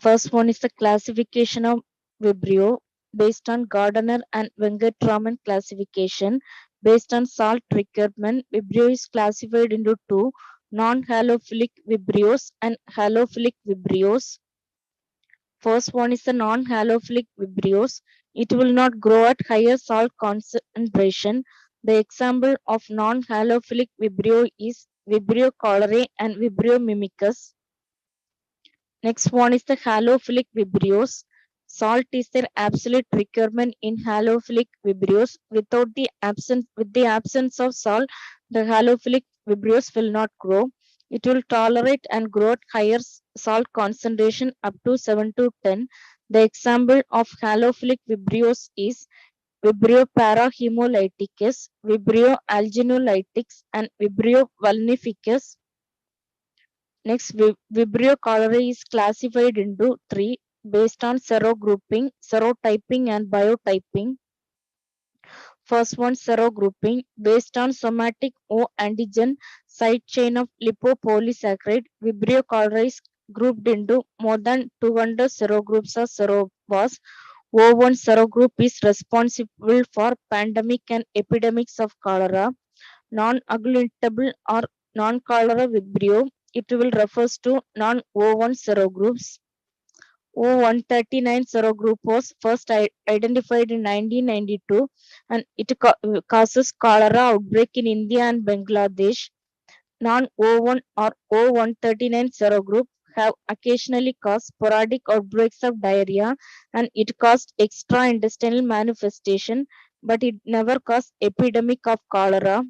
First one is the classification of Vibrio based on Gardner and Venkatraman classification. Based on salt requirement, Vibrio is classified into two non-halophilic Vibrios and halophilic Vibrios. First one is the non-halophilic Vibrios. It will not grow at higher salt concentration. The example of non-halophilic Vibrio is Vibrio cholerae and Vibrio mimicus. Next one is the halophilic Vibrios. Salt is their absolute requirement in halophilic Vibrios. With the absence of salt, the halophilic Vibrios will not grow. It will tolerate and grow at higher salt concentration up to 7 to 10. The example of halophilic Vibrios is Vibrio parahemolyticus, Vibrio alginolyticus, and Vibrio vulnificus. Next, Vibrio cholerae is classified into three based on serogrouping, serotyping, and biotyping. First one, serogrouping, based on somatic O antigen side chain of lipopolysaccharide. Vibrio cholerae is grouped into more than 200 serogroups or serobars. O1 serogroup is responsible for pandemic and epidemics of cholera. Non-agglutable or non-cholera Vibrio, it will refers to non-O1 serogroups. O139 serogroup was first identified in 1992 and it causes cholera outbreak in India and Bangladesh. Non-O1 or O139 serogroup have occasionally caused sporadic outbreaks of diarrhea and it caused extra-intestinal manifestation, but it never caused epidemic of cholera.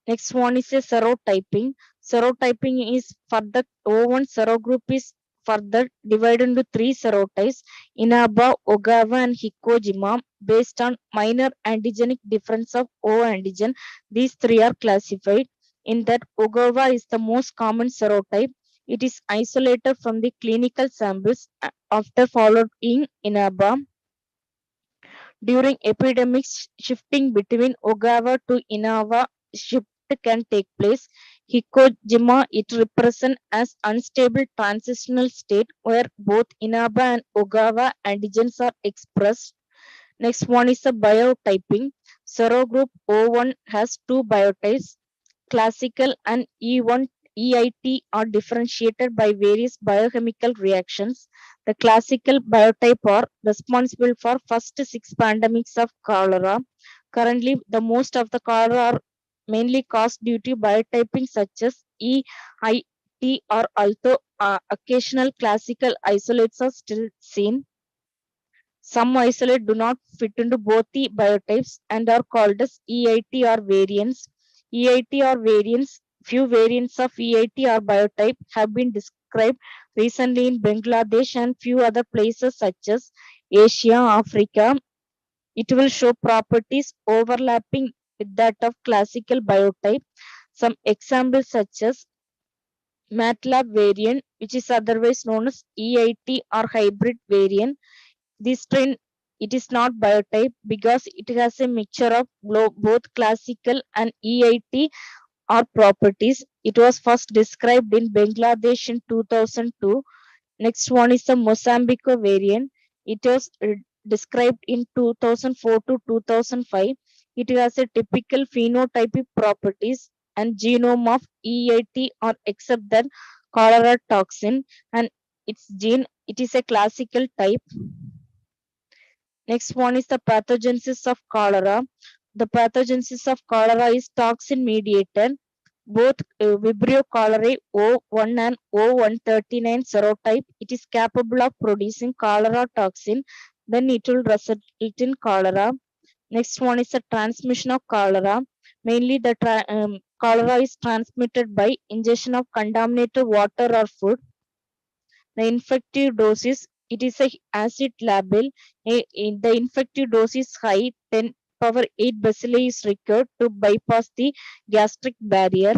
Next one is a serotyping. Serotyping is for the O1 serogroup is further divided into three serotypes: Inaba, Ogawa, and Hikojima. Based on minor antigenic difference of O antigen, these three are classified. In that, Ogawa is the most common serotype. It is isolated from the clinical samples after followed in Inaba. During epidemics, shifting between Ogawa to Inaba shift can take place. Hikojima, it represents as unstable transitional state where both Inaba and Ogawa antigens are expressed. Next one is the biotyping. Serogroup O1 has two biotypes, classical and E1 EIT are differentiated by various biochemical reactions. The classical biotype are responsible for first six pandemics of cholera. Currently, the most of the cholera are mainly caused due to biotyping such as EIT or although occasional classical isolates are still seen. Some isolate do not fit into both the biotypes and are called as EIT or variants. EIT or variants, few variants of EIT or biotype have been described recently in Bangladesh and few other places such as Asia, Africa. It will show properties overlapping with that of classical biotype. Some examples such as MATLAB variant, which is otherwise known as EIT or hybrid variant. This strain, it is not biotype because it has a mixture of both classical and EIT or properties. It was first described in Bangladesh in 2002. Next one is the Mozambique variant. It was described in 2004 to 2005. It has a typical phenotypic properties and genome of EIT or except that cholera toxin and its gene. It is a classical type. Next one is the pathogenesis of cholera. The pathogenesis of cholera is toxin mediated. Both Vibrio cholerae O1 and O139 serotype, it is capable of producing cholera toxin. Then it will result in cholera. Next one is the transmission of cholera. Mainly the cholera is transmitted by ingestion of contaminated water or food. The infective dose is it is a acid label. The infective dose is high, 10 power 8 bacilli is required to bypass the gastric barrier.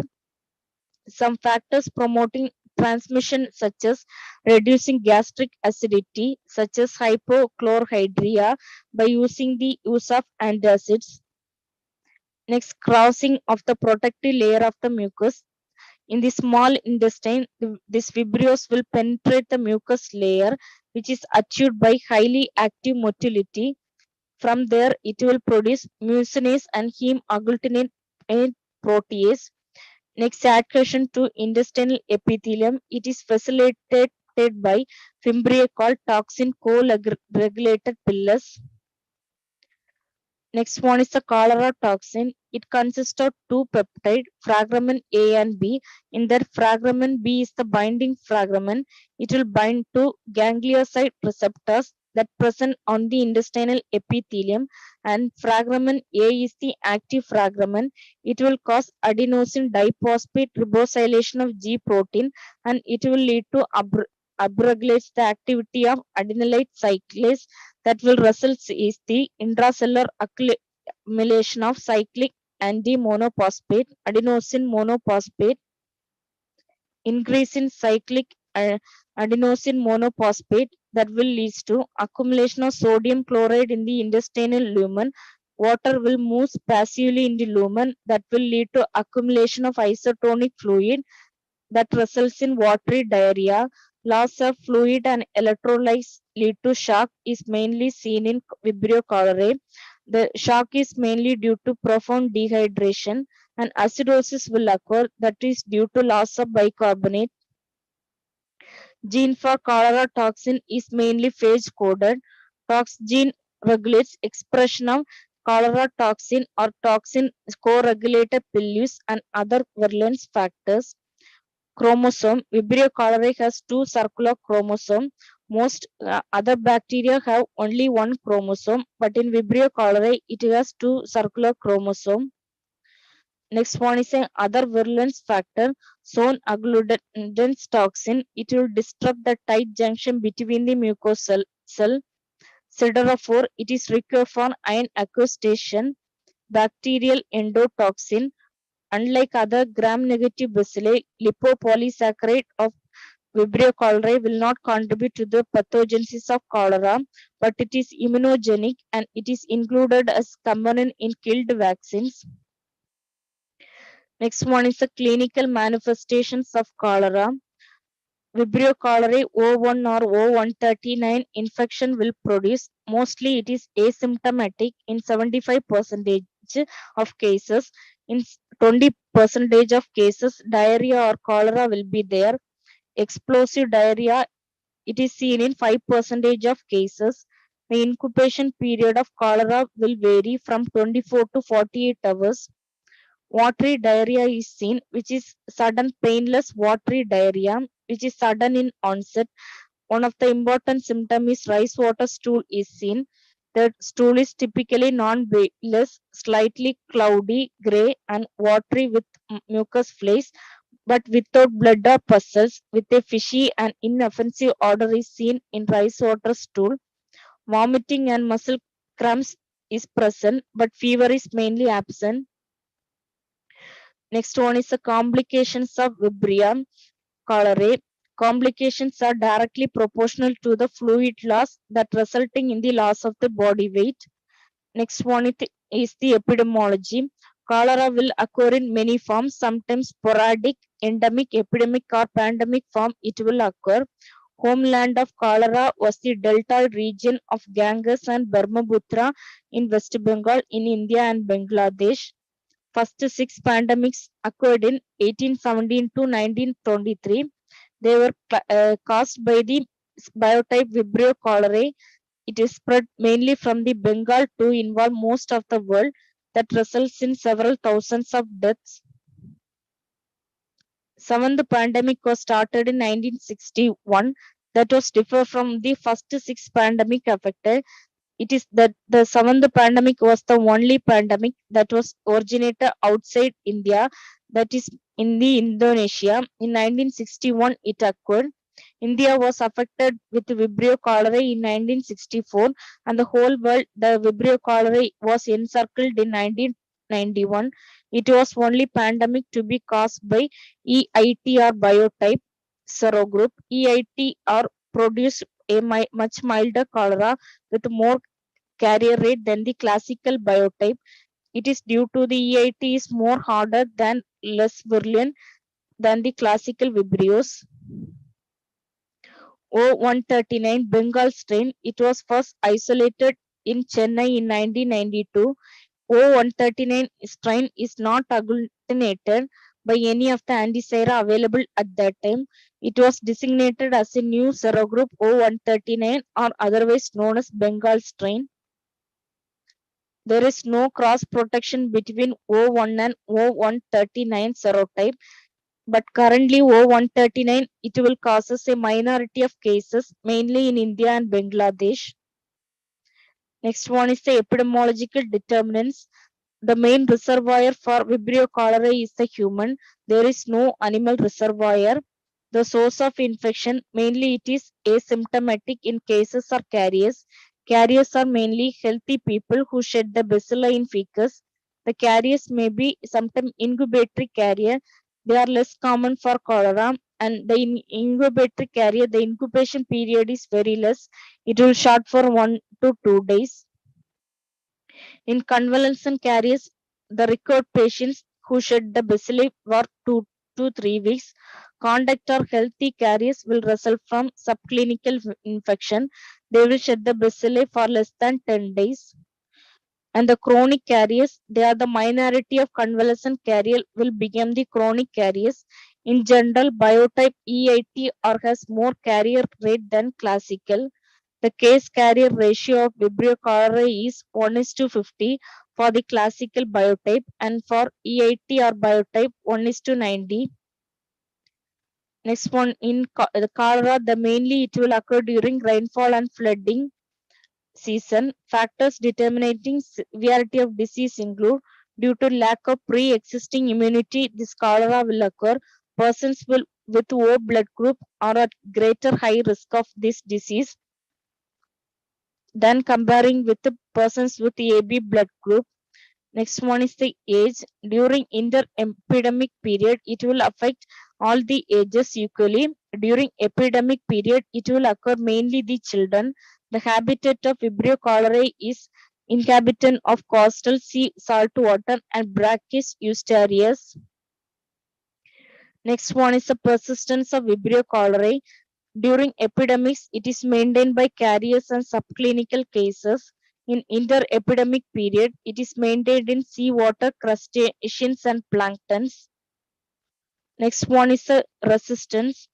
Some factors promoting transmission such as reducing gastric acidity such as hypochlorhydria by using the use of antacids. Next, crossing of the protective layer of the mucus. In the small intestine, this Vibrios will penetrate the mucus layer, which is achieved by highly active motility. From there, it will produce mucinase and heme agglutinate protease. Next, adhesion to intestinal epithelium. It is facilitated by fimbriae called toxin co-regulated pillars. Next one is the cholera toxin. It consists of two peptides, fragment A and B. In that fragment B is the binding fragment. It will bind to ganglioside receptors that present on the intestinal epithelium, and fragment A is the active fragment. It will cause adenosine diphosphate ribosylation of G protein, and it will lead to upregulates the activity of adenylate cyclase that will result is the intracellular accumulation of cyclic anti-monophosphate, adenosine monophosphate, increase in cyclic adenosine monophosphate that will lead to accumulation of sodium chloride in the intestinal lumen. Water will move passively in the lumen that will lead to accumulation of isotonic fluid that results in watery diarrhea. Loss of fluid and electrolytes lead to shock is mainly seen in Vibrio cholerae. The shock is mainly due to profound dehydration, and acidosis will occur that is due to loss of bicarbonate. Gene for cholera toxin is mainly phage coded. Tox gene regulates expression of cholera toxin or toxin co-regulated pilus and other virulence factors. Chromosome. Vibrio cholerae has two circular chromosomes. Most other bacteria have only one chromosome, but in Vibrio cholerae it has two circular chromosomes. Next one is a other virulence factor, zone agglutinin toxin. It will disrupt the tight junction between the mucosal cell. Siderophore, it is required for ion acquisition. Bacterial endotoxin. Unlike other gram-negative bacilli, lipopolysaccharide of Vibrio cholerae will not contribute to the pathogenesis of cholera, but it is immunogenic and it is included as component in killed vaccines. Next one is the clinical manifestations of cholera. Vibrio cholerae O1 or O139 infection will produce. Mostly it is asymptomatic in 75% of cases. In 20% of cases, diarrhea or cholera will be there. Explosive diarrhea, it is seen in 5% of cases. The incubation period of cholera will vary from 24 to 48 hours. Watery diarrhea is seen, which is sudden painless watery diarrhea, which is sudden in onset. One of the important symptoms is rice water stool is seen. The stool is typically non-bilious, slightly cloudy, gray, and watery with mucus flakes, but without blood or pustules, with a fishy and inoffensive odor is seen in rice water stool. Vomiting and muscle cramps is present, but fever is mainly absent. Next one is the complications of Vibrio cholerae. Complications are directly proportional to the fluid loss that resulting in the loss of the body weight. Next one is the epidemiology. Cholera will occur in many forms, sometimes sporadic, endemic, epidemic, or pandemic form. It will occur. Homeland of cholera was the delta region of Ganges and Brahmaputra in West Bengal, in India and Bangladesh. First six pandemics occurred in 1817 to 1923. They were caused by the biotype Vibrio cholerae. It is spread mainly from the Bengal to involve most of the world that results in several thousands of deaths. Seventh pandemic was started in 1961. That was different from the first six pandemic affected. It is that the seventh pandemic was the only pandemic that was originated outside India, that is in the Indonesia. In 1961, it occurred. India was affected with Vibrio cholerae in 1964, and the whole world, the Vibrio cholerae was encircled in 1991. It was only pandemic to be caused by EIT or biotype serogroup. EIT or produced a much milder cholera with more carrier rate than the classical biotype. It is due to the EIT is more harder than less virulent. than the classical Vibrios. O139 Bengal strain. It was first isolated in Chennai in 1992. O139 strain is not agglutinated by any of the antisera available at that time. It was designated as a new serogroup O139 or otherwise known as Bengal strain. There is no cross protection between O1 and O139 serotype, but currently O139 it will causes a minority of cases mainly in India and Bangladesh. Next one is the epidemiological determinants. The main reservoir for Vibrio cholerae is the human. There is no animal reservoir. The source of infection, mainly it is asymptomatic in cases or carriers. Carriers are mainly healthy people who shed the bacilli in fecus. The carriers may be sometimes incubatory carrier. They are less common for cholera, and the incubatory carrier, the incubation period is very less. It will short for 1 to 2 days. In convalescent carriers, the record patients who shed the bacilli for 2 to 3 weeks. Contact or healthy carriers will result from subclinical infection. They will shed the bacilli for less than 10 days. And the chronic carriers, they are the minority of convalescent carrier will become the chronic carriers. In general, biotype EIT or has more carrier rate than classical. The case carrier ratio of Vibrio cholerae is 1:50 for the classical biotype, and for EIT or biotype 1:90. Next one, in the cholera, the mainly it will occur during rainfall and flooding season. Factors determining severity of disease include due to lack of pre-existing immunity, this cholera will occur. Persons will with O blood group are at greater high risk of this disease than comparing with the persons with AB blood group. Next one is the age. During inter-epidemic period, it will affect all the ages equally. During epidemic period, it will occur mainly the children. The habitat of Vibrio cholerae is inhabitant of coastal sea salt water and brackish estuaries. Next one is the persistence of Vibrio cholerae. During epidemics, it is maintained by carriers and subclinical cases. In inter-epidemic period, it is maintained in seawater crustaceans and planktons. Next one is the resistance.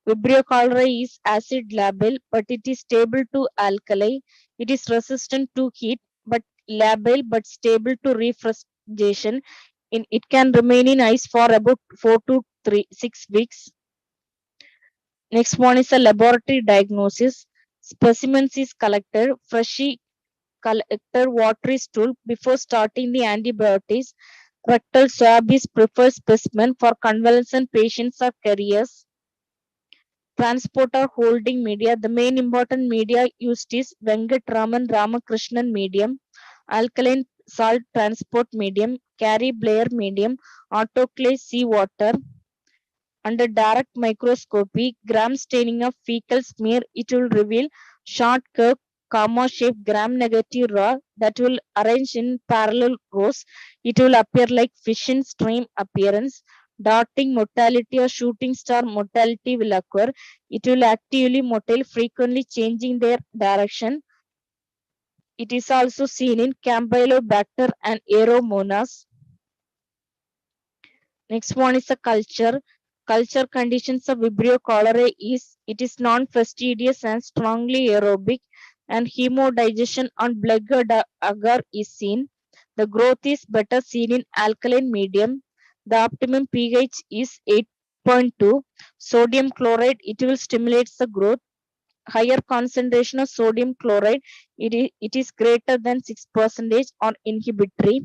Vibrio cholerae is acid labile, but it is stable to alkali. It is resistant to heat, but labile but stable to refrigeration. It can remain in ice for about 4 to 6 weeks. Next one is a laboratory diagnosis. Specimens is collected, freshly collected water is stooled before starting the antibiotics. Rectal swab is preferred specimen for convalescent patients or carriers. Transport or holding media. The main important media used is Venkatraman Ramakrishnan medium, alkaline salt transport medium, Carey Blair medium, autoclave seawater. Under direct microscopy, gram staining of fecal smear, it will reveal short curved comma-shaped gram-negative raw that will arrange in parallel rows. It will appear like fission stream appearance. Darting motility or shooting star motility will occur. It will actively motile, frequently changing their direction. It is also seen in Campylobacter and Aeromonas. Next one is a culture. Culture conditions of Vibrio cholerae is it is non-fastidious and strongly aerobic, and hemodigestion on blood agar is seen. The growth is better seen in alkaline medium. The optimum pH is 8.2. Sodium chloride it will stimulate the growth. Higher concentration of sodium chloride it is greater than 6% or inhibitory.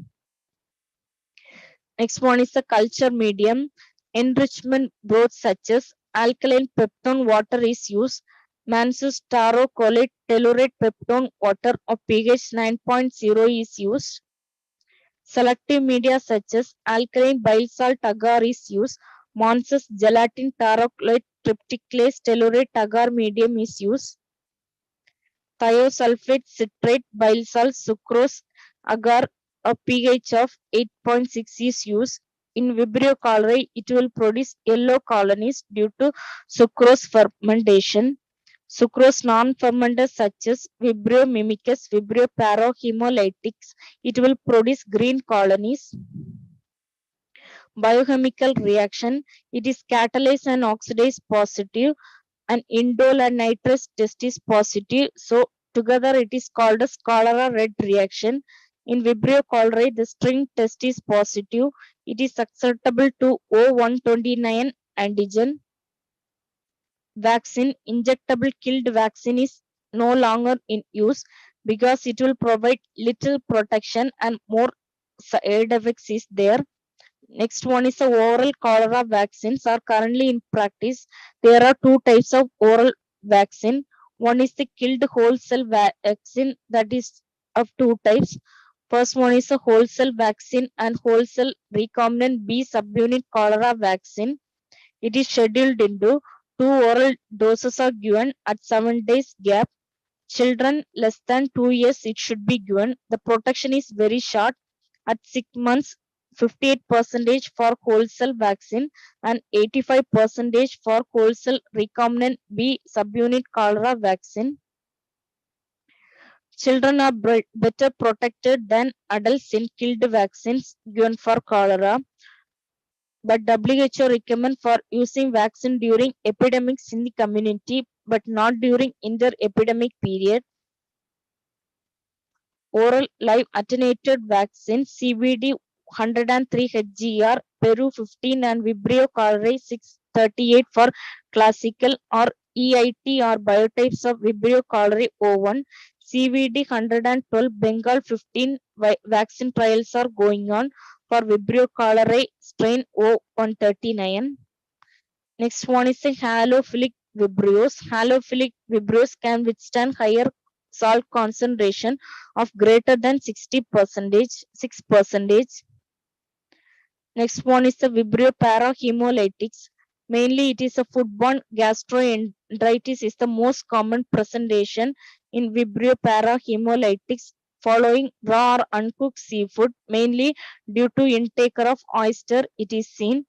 Next one is the culture medium. Enrichment broth such as alkaline peptone water is used. Mansus taro colate tellurate peptone water of pH 9.0 is used. Selective media such as alkaline bile salt agar is used. Mansus gelatin taroclate trypticlase tellurate agar medium is used. Thiosulfate citrate bile salt sucrose agar a pH of 8.6 is used. In Vibrio cholerae, it will produce yellow colonies due to sucrose fermentation. Sucrose non-fermenters such as Vibrio mimicus, Vibrio parahemolytics, it will produce green colonies. Biochemical reaction, it is catalase and oxidase positive and indole and nitrous test is positive. So together it is called as cholera red reaction. In Vibrio cholerae, the string test is positive. It is susceptible to O129 antigen. Vaccine, injectable killed vaccine is no longer in use because it will provide little protection and more side effects is there. Next one is the oral cholera vaccines are currently in practice. There are two types of oral vaccine. One is the killed whole cell vaccine, that is of two types. First one is a whole cell vaccine and whole cell recombinant B subunit cholera vaccine. It is scheduled into two oral doses are given at 7 days gap. Children less than 2 years it should be given. The protection is very short. At 6 months, 58% for whole cell vaccine and 85% for whole cell recombinant B subunit cholera vaccine. Children are better protected than adults in killed vaccines given for cholera, but WHO recommend for using vaccine during epidemics in the community, but not during inter-epidemic period. Oral live attenuated vaccine CBD 103 HGR, Peru 15 and Vibrio cholerae 638 for classical or EIT or biotypes of Vibrio cholerae O1. CVD 112 Bengal 15 vaccine trials are going on for Vibrio cholerae strain O139. Next one is a halophilic Vibrios. Halophilic Vibrios can withstand higher salt concentration of greater than 6%. Next one is the Vibrio parahemolytics. Mainly it is a foodborne gastroenteritis is the most common presentation in Vibrio parahemolytics following raw or uncooked seafood, mainly due to intake of oyster it is seen,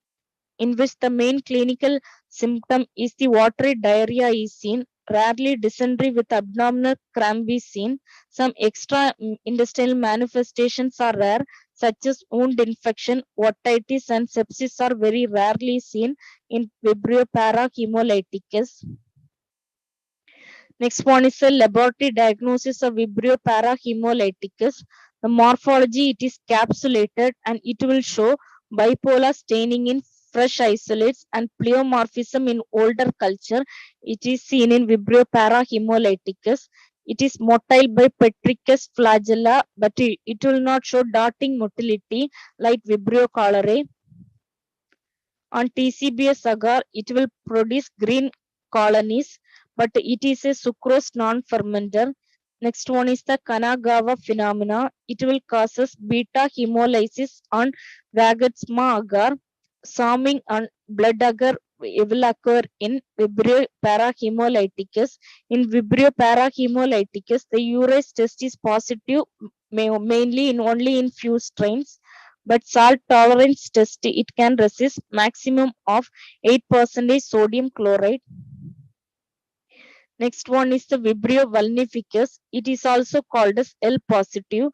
in which the main clinical symptom is the watery diarrhea is seen. Rarely dysentery with abdominal cramp is seen. Some extra intestinal manifestations are rare, such as wound infection, otitis, and sepsis are very rarely seen in Vibrio parahemolyticus. Next one is a laboratory diagnosis of Vibrio parahemolyticus. The morphology, it is capsulated and it will show bipolar staining in fresh isolates and pleomorphism in older culture. It is seen in Vibrio parahemolyticus. It is motile by petricus flagella, but it will not show darting motility like Vibrio cholerae. On TCBS agar, it will produce green colonies, but it is a sucrose non-fermenter. Next one is the Kanagawa phenomena. It will causes beta hemolysis on Wagetsma agar. Salming and blood agar will occur in Vibrio parahemolyticus. In Vibrio parahemolyticus, the urease test is positive mainly in only in few strains, but salt tolerance test it can resist maximum of 8% sodium chloride. Next one is the Vibrio vulnificus. It is also called as L positive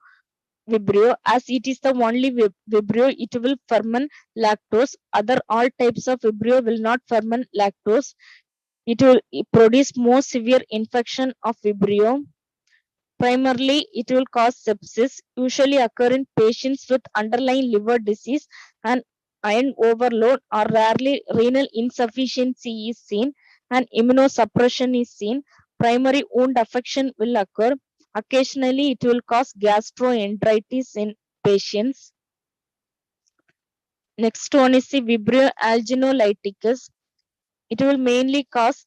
Vibrio, as it is the only Vibrio it will ferment lactose. Other all types of Vibrio will not ferment lactose. It will produce more severe infection of Vibrio. Primarily, it will cause sepsis, usually occur in patients with underlying liver disease and iron overload, or rarely renal insufficiency is seen and immunosuppression is seen. Primary wound affection will occur. Occasionally, it will cause gastroenteritis in patients. Next one is the Vibrio alginolyticus. It will mainly cause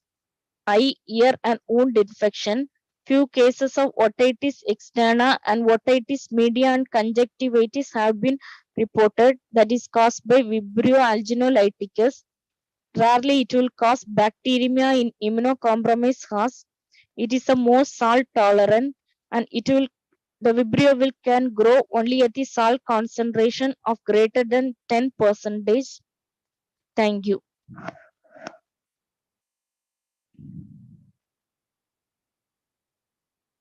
eye, ear, and wound infection. Few cases of otitis externa and otitis media and conjunctivitis have been reported, that is caused by Vibrio alginolyticus. Rarely it will cause bacteremia in immunocompromised horse. It is the most salt tolerant and it will The Vibrio will can grow only at the salt concentration of greater than 10%. Thank you.